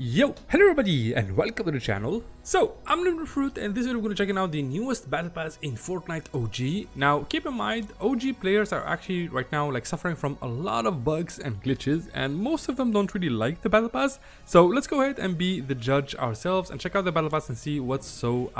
Yo, hello everybody and welcome to the channel. So, I'm NOOBNOOBFRUIT and this video we're going to check out the newest battle pass in Fortnite OG. Now, keep in mind, OG players are actually right now like suffering from a lot of bugs and glitches, and most of them don't really like the battle pass. So, let's go ahead and be the judge ourselves and check out the battle pass and see what's so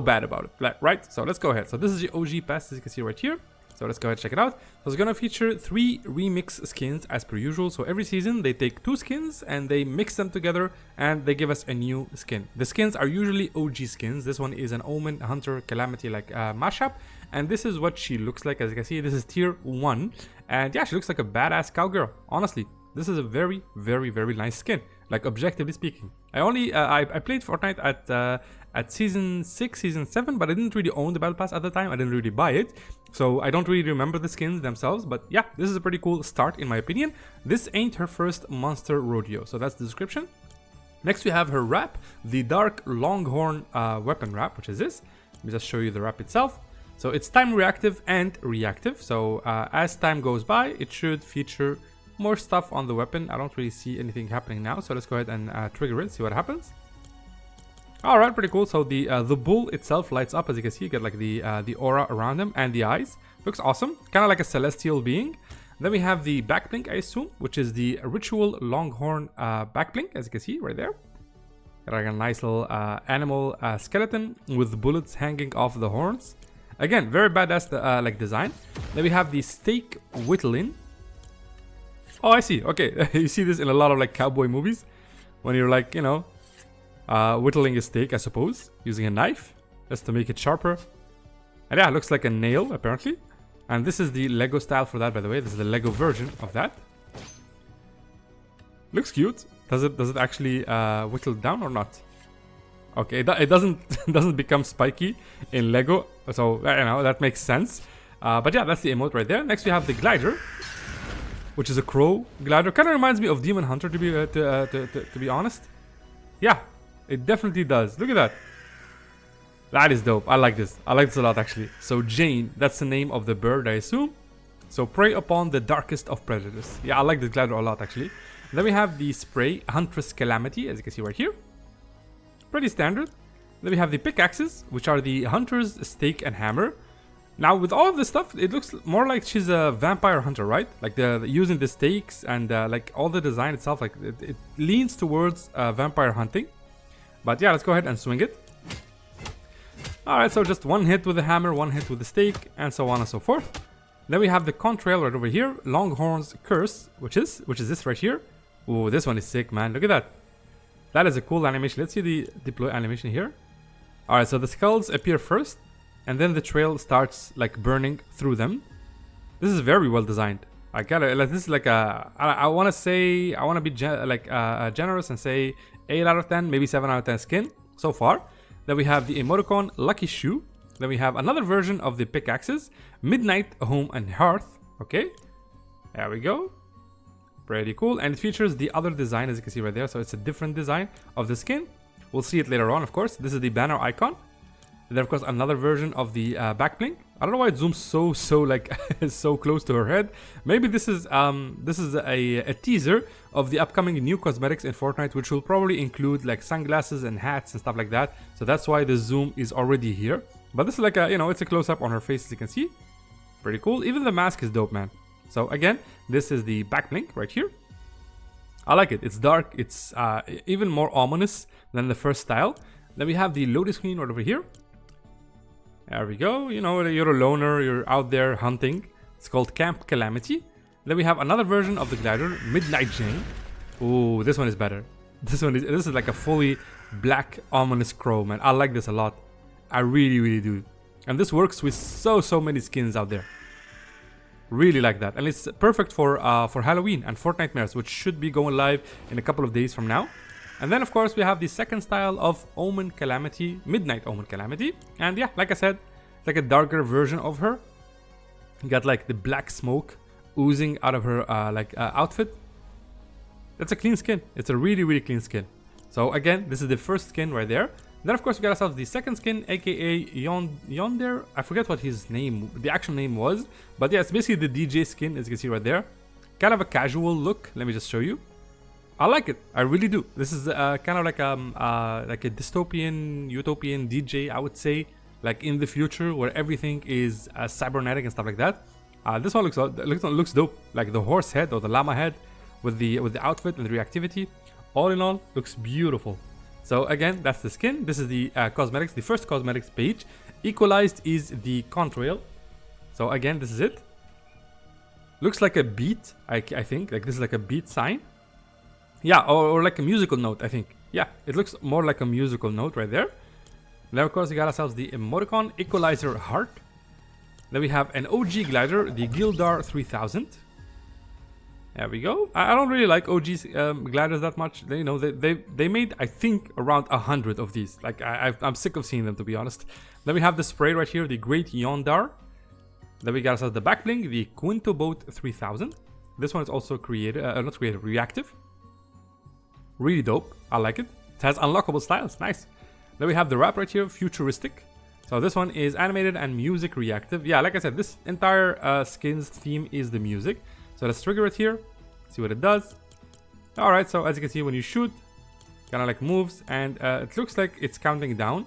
bad about it, right? So, let's go ahead. So, this is the OG pass, as you can see right here. So let's go ahead and check it out. So it's gonna feature 3 remix skins as per usual. So every season they take 2 skins and they mix them together and they give us a new skin. The skins are usually OG skins. This one is an Omen Hunter Calamity like mashup, and this is what she looks like. As you can see, this is tier 1, and yeah, she looks like a badass cowgirl. Honestly, this is a very nice skin, like objectively speaking. I played Fortnite at season 6, season 7, but I didn't really own the battle pass at the time. I didn't really buy it, so I don't really remember the skins themselves. But yeah, this is a pretty cool start in my opinion. This ain't her first monster rodeo, so that's the description. Next we have her wrap, the dark longhorn weapon wrap, which is this. Let me just show you the wrap itself. So it's time reactive and reactive, so as time goes by it should feature more stuff on the weapon. I don't really see anything happening now, so let's go ahead and trigger it, see what happens. Alright, pretty cool. So the bull itself lights up, as you can see. You get like the aura around him and the eyes. Looks awesome, kind of like a celestial being. Then we have the back blink, I assume, which is the ritual longhorn back blink, as you can see right there. Got like a nice little animal skeleton with bullets hanging off the horns. Again, very badass like design. Then we have the steak whittling. Oh, I see. Okay, you see this in a lot of like cowboy movies when you're like, you know, whittling a steak, I suppose, using a knife just to make it sharper. And yeah, it looks like a nail apparently. And this is the Lego style for that, by the way. This is the Lego version of that. Looks cute. Does it actually whittle down or not? Okay, it doesn't become spiky in Lego, so you know that makes sense. But yeah, that's the emote right there. Next we have the glider, which is a crow glider. Kind of reminds me of Demon Hunter, to be honest. Yeah, it definitely does. Look at that. That is dope. I like this. I like this a lot, actually. So Jane, that's the name of the bird, I assume. So prey upon the darkest of predators. Yeah, I like this glider a lot, actually. Then we have the spray, Huntress Calamity, as you can see right here. Pretty standard. Then we have the pickaxes, which are the Hunter's stake and hammer. Now, with all of this stuff, it looks more like she's a vampire hunter, right? Like using the stakes and like all the design itself, like it leans towards vampire hunting. But yeah, let's go ahead and swing it. Alright, so just one hit with the hammer, one hit with the stake, and so on and so forth. Then we have the contrail right over here, Longhorn's Curse, which is this right here. Ooh, this one is sick, man. Look at that. That is a cool animation. Let's see the deploy animation here. Alright, so the skulls appear first, and then the trail starts like burning through them. This is very well designed. I gotta like, this is like a I want to be generous and say 8 out of 10, maybe 7 out of 10 skin so far. Then we have the emoticon Lucky Shoe. Then we have another version of the pickaxes, Midnight Home and Hearth. Okay, there we go. Pretty cool, and it features the other design, as you can see right there. So it's a different design of the skin. We'll see it later on, of course. This is the banner icon. And then of course another version of the back blink. I don't know why it zooms so like so close to her head. Maybe this is a teaser of the upcoming new cosmetics in Fortnite, which will probably include like sunglasses and hats and stuff like that. So that's why the zoom is already here. But this is like a, you know, it's a close-up on her face, as you can see. Pretty cool. Even the mask is dope, man. So again, this is the back blink right here. I like it. It's dark. It's even more ominous than the first style. Then we have the loading screen right over here. There we go. You know, you're a loner, you're out there hunting. It's called Camp Calamity. Then we have another version of the glider, Midnight Jane. Ooh, this one is better. This is like a fully black ominous crow, man. I like this a lot. I really do. And this works with so many skins out there. Really like that. And it's perfect for Halloween and Fortnitemares, which should be going live in a couple of days from now. And then of course we have the second style of Omen Calamity, Midnight Omen Calamity. And yeah, like I said, it's like a darker version of her. You got like the black smoke oozing out of her outfit. That's a clean skin. It's a really clean skin. So again, this is the first skin right there. Then of course we got ourselves the second skin, aka Yondar. I forget what his name, the actual name was. But yeah, it's basically the DJ skin, as you can see right there. Kind of a casual look. Let me just show you. I like it. I really do. This is kind of like a dystopian, utopian DJ, I would say, like in the future where everything is cybernetic and stuff like that. This one looks dope. Like the horse head or the llama head with the outfit and the reactivity. All in all, looks beautiful. So again, that's the skin. This is the cosmetics, the first cosmetics page. Equalized is the contrail. So again, this is it. Looks like a beat, I think. Like this is like a beat sign. Yeah, or like a musical note, I think. Yeah, it looks more like a musical note right there. Then of course we got ourselves the emoticon equalizer heart. Then we have an OG glider, the Yondar 3000. There we go. I don't really like OG gliders that much. They made, I think, around 100 of these. Like I'm sick of seeing them, to be honest. Then we have the spray right here, the Great Yondar. Then we got ourselves the back bling, the Quinto Boat 3000. This one is also reactive. Really dope. I like it. It has unlockable styles. Nice. Then we have the wrap right here, futuristic. So this one is animated and music reactive. Yeah, like I said, this entire skin's theme is the music. So let's trigger it here, see what it does. Alright, so as you can see, when you shoot, kind of like moves, and it looks like it's counting down.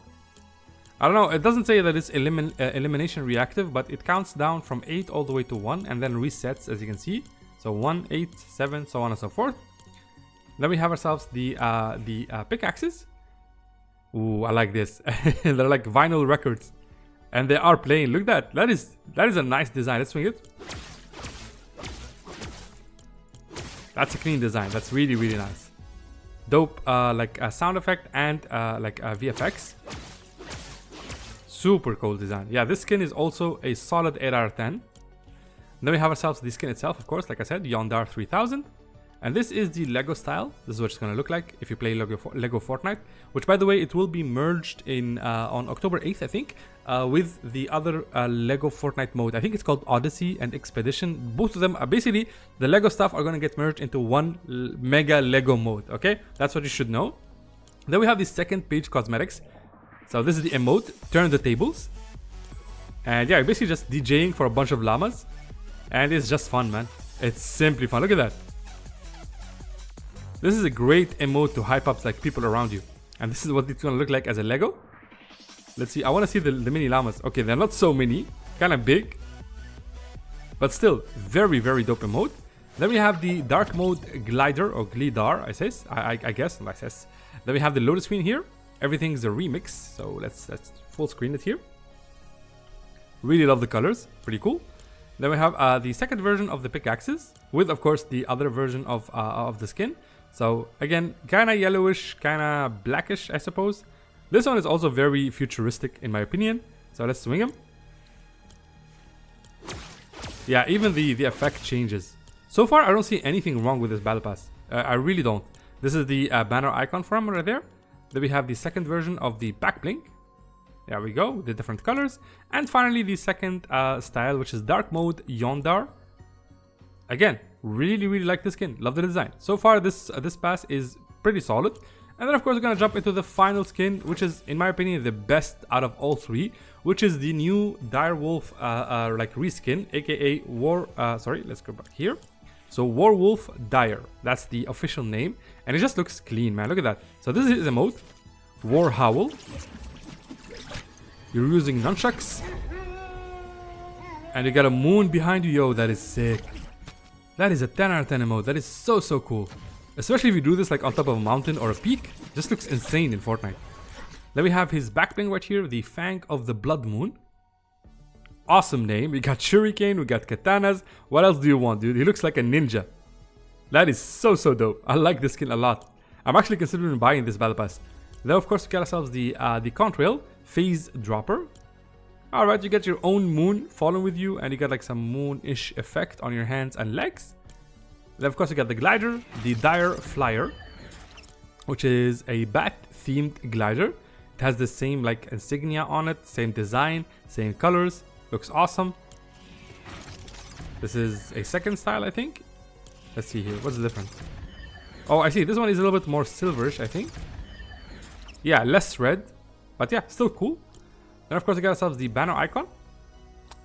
I don't know, it doesn't say that it's elimination reactive, but it counts down from 8 all the way to 1 and then resets, as you can see. So 1, 8, 7, so on and so forth. Then we have ourselves the pickaxes. Ooh, I like this. They're like vinyl records, and they are playing. Look at that. That is a nice design. Let's swing it. That's a clean design. That's really, really nice. Dope, like a sound effect and like VFX. Super cool design. Yeah, this skin is also a solid 8 out of 10. Then we have ourselves the skin itself, of course, like I said, Yondar 3000. And this is the Lego style. This is what it's going to look like if you play Lego Fortnite. Which, by the way, it will be merged in on October 8th, I think, with the other Lego Fortnite mode. I think it's called Odyssey and Expedition. Both of them are basically, the Lego stuff are going to get merged into one mega Lego mode, okay? That's what you should know. Then we have the second page cosmetics. So this is the emote, turn the tables. And yeah, basically just DJing for a bunch of llamas. And it's just fun, man. It's simply fun. Look at that. This is a great emote to hype up like people around you. And this is what it's gonna look like as a Lego. Let's see, I wanna see the mini llamas. Okay, they're not so mini, kinda big. But still, very, very dope emote. Then we have the dark mode glider, or glidar, I guess. Then we have the loaded screen here. Everything's a remix, so let's full screen it here. Really love the colors, pretty cool. Then we have the second version of the pickaxes, with of course the other version of the skin. So again, kinda yellowish, kinda blackish, I suppose. This one is also very futuristic in my opinion. So let's swing him. Yeah, even the effect changes. So far, I don't see anything wrong with this battle pass. I really don't. This is the banner icon for him right there. Then we have the second version of the back blink. There we go, the different colors. And finally, the second style, which is dark mode Yondar. Again, really like the skin. Love the design. So far, this pass is pretty solid. And then, of course, we're gonna jump into the final skin, which is, in my opinion, the best out of all three, which is the new Direwolf like reskin, aka let's go back here. So Warwolf Dire, that's the official name, and it just looks clean, man. Look at that. So this is his emote, War Howl. You're using nunchucks, and you got a moon behind you. Yo, that is sick. That is a 10 out of 10 emote. That is so cool. Especially if you do this like on top of a mountain or a peak. Just looks insane in Fortnite. Then we have his back bling right here, the Fang of the Blood Moon. Awesome name. We got shuriken, we got katanas. What else do you want, dude? He looks like a ninja. That is so dope. I like this skin a lot. I'm actually considering buying this battle pass. Then of course we got ourselves the contrail phase dropper. Alright, you get your own moon following with you, and you got like some moon-ish effect on your hands and legs. Then of course we got the glider, the Dire Flyer, which is a bat-themed glider. It has the same like insignia on it, same design, same colors. Looks awesome. This is a second style, I think. Let's see here. What's the difference? Oh, I see. This one is a little bit more silverish, I think. Yeah, less red, but yeah, still cool. Then of course we got ourselves the banner icon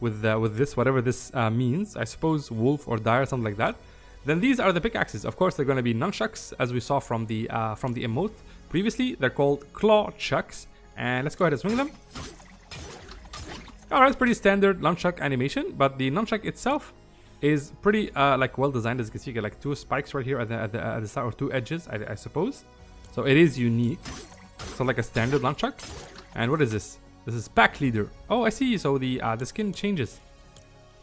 with this, whatever this means. I suppose wolf or dire, something like that. Then these are the pickaxes. Of course, they're going to be nunchucks, as we saw from the emote previously. They're called claw chucks, and let's go ahead and swing them. All right, pretty standard nunchuck animation, but the nunchuck itself is pretty like well designed. As you can see, you get like 2 spikes right here at the side, or 2 edges, I suppose. So it is unique. So like a standard nunchuck. And what is this? This is pack leader. Oh, I see. So the skin changes.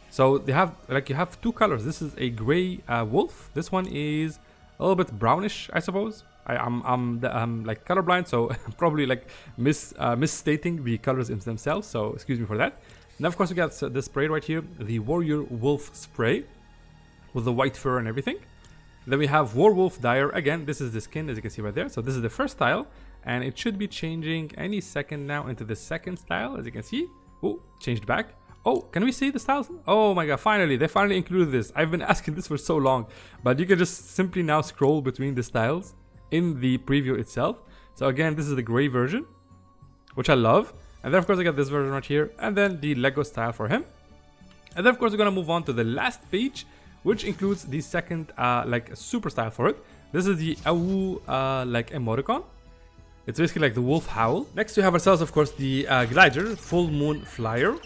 So they have you have 2 colors. This is a gray wolf. This one is a little bit brownish, I suppose. I'm like colorblind, so probably like misstating the colors in themselves. So excuse me for that. And of course we got the spray right here, the Warrior Wolf spray with the white fur and everything. Then we have Warwolf Dire. Again, this is the skin, as you can see right there. So this is the first style, and it should be changing any second now into the second style, as you can see. Oh, changed back. Oh, can we see the styles? Oh my god, finally, they finally included this. I've been asking this for so long, but you can just simply now scroll between the styles in the preview itself. So again, this is the gray version, which I love. And then of course I got this version right here, and then the Lego style for him. And then of course we're gonna move on to the last page, which includes the second like super style for it. This is the Awu like emoticon. It's basically like the wolf howl. Next we have ourselves, of course, the glider full moon flyer.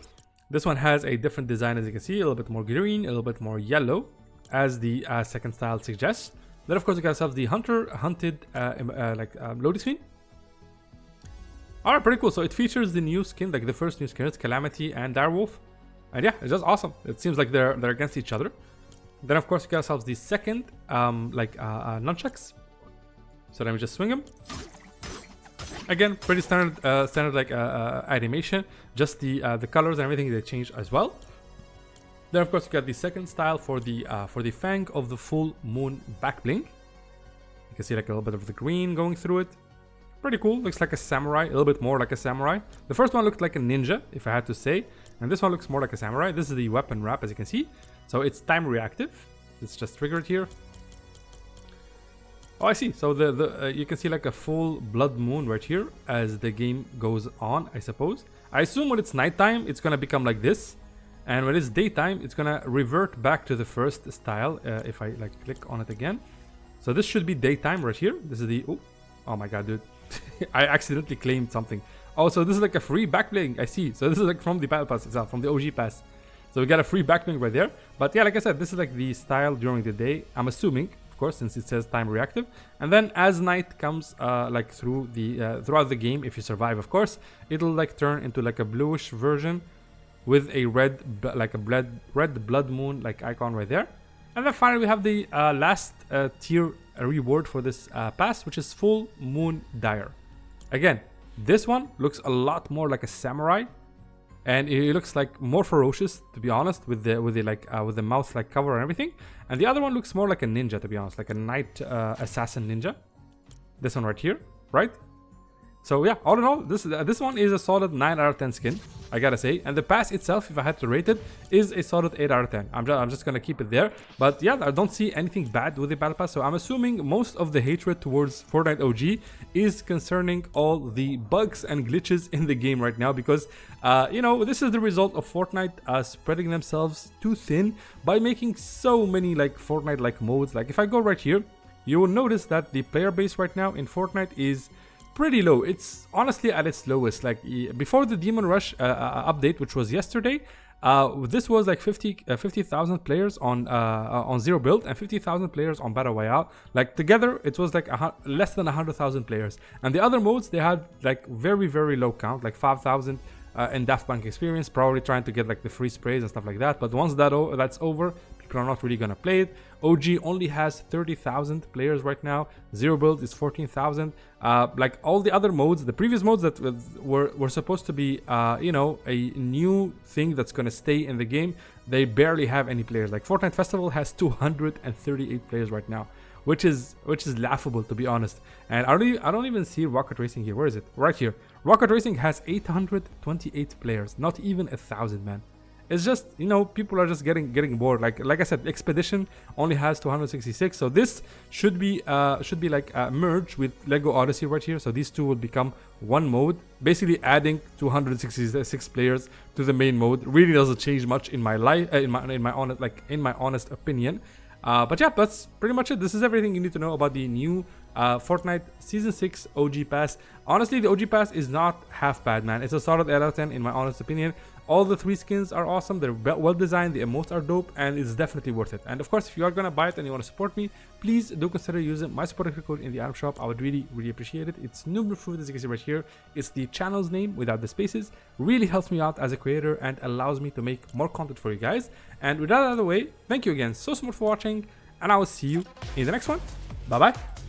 This one has a different design, as you can see, a little bit more green, a little bit more yellow, as the second style suggests. Then of course we got ourselves the hunted loading screen. Alright, pretty cool. So it features the new skin, like the first new skins, Calamity and Direwolf. And yeah, it's just awesome. It seems like they're against each other. Then of course we got ourselves the second nunchucks. So let me just swing them. Again, pretty standard like animation. Just the colors and everything, they changed as well. Then of course you got the second style for the fang of the full moon back bling. You can see like a little bit of the green going through it. Pretty cool. Looks like a samurai, a little bit more like a samurai. The first one looked like a ninja, if I had to say, and this one looks more like a samurai. This is the weapon wrap, as you can see. So it's time reactive. It's just triggered here. Oh, I see. So you can see like a full blood moon right here as the game goes on, I suppose. I assume when it's nighttime, it's gonna become like this, and when it's daytime, it's gonna revert back to the first style. If I like click on it again, so this should be daytime right here. This is the oh my god, dude. I accidentally claimed something. Oh, so this is like a free backbling. I see. So this is like from the battle pass itself, from the OG pass. So we got a free backbling right there. But yeah, like I said, this is like the style during the day, I'm assuming, of course, since it says time reactive. And then as night comes like through the throughout the game, if you survive, of course, it'll like turn into like a bluish version with a red blood moon like icon right there. And then finally we have the last tier reward for this pass, which is Full Moon Dire. Again, this one looks a lot more like a samurai, and it looks like more ferocious, to be honest, with the mouth like cover and everything. And the other one looks more like a ninja, to be honest, like a night assassin ninja. This one right here, right? So yeah, all in all, this one is a solid 9 out of 10 skin, I gotta say. And the pass itself, if I had to rate it, is a solid 8 out of 10. I'm just gonna keep it there. But yeah, I don't see anything bad with the battle pass. So I'm assuming most of the hatred towards Fortnite OG is concerning all the bugs and glitches in the game right now. Because, you know, this is the result of Fortnite spreading themselves too thin by making so many like Fortnite-like modes. Like if I go right here, you will notice that the player base right now in Fortnite is pretty low. It's honestly at its lowest. Like before the Demon Rush update, which was yesterday, this was like 50,000 players on zero build and 50,000 players on Battle Royale. Like together, it was like less than 100,000 players. And the other modes, they had like very, very low count, like 5,000 in Daft Punk Experience, probably trying to get like the free sprays and stuff like that. But once that's over, people are not really gonna play it. OG only has 30,000 players right now. Zero build is 14,000. Like all the other modes, the previous modes that were supposed to be, you know, a new thing that's gonna stay in the game, they barely have any players. Like Fortnite Festival has 238 players right now, which is laughable, to be honest. And I don't even see Rocket Racing here. Where is it? Right here. Rocket Racing has 828 players, not even 1,000, man. It's just, you know, people are just getting bored. Like I said, Expedition only has 266, so this should be like merged with Lego Odyssey right here. So these two will become one mode, basically adding 266 players to the main mode. Really doesn't change much in my life, in my honest opinion. But yeah, that's pretty much it. This is everything you need to know about the new Fortnite Season 6 OG Pass. Honestly, the OG Pass is not half bad, man. It's a solid 8 out of 10 in my honest opinion. All the 3 skins are awesome. They're well designed. The emotes are dope, and it's definitely worth it. And of course, if you are gonna buy it and you want to support me, please do consider using my supporter code in the item shop. I would really appreciate it. It's NOOBNOOBFRUIT, as you can see right here. It's the channel's name without the spaces. Really helps me out as a creator and allows me to make more content for you guys. And with that out of the way, thank you again so much for watching, and I will see you in the next one. Bye bye.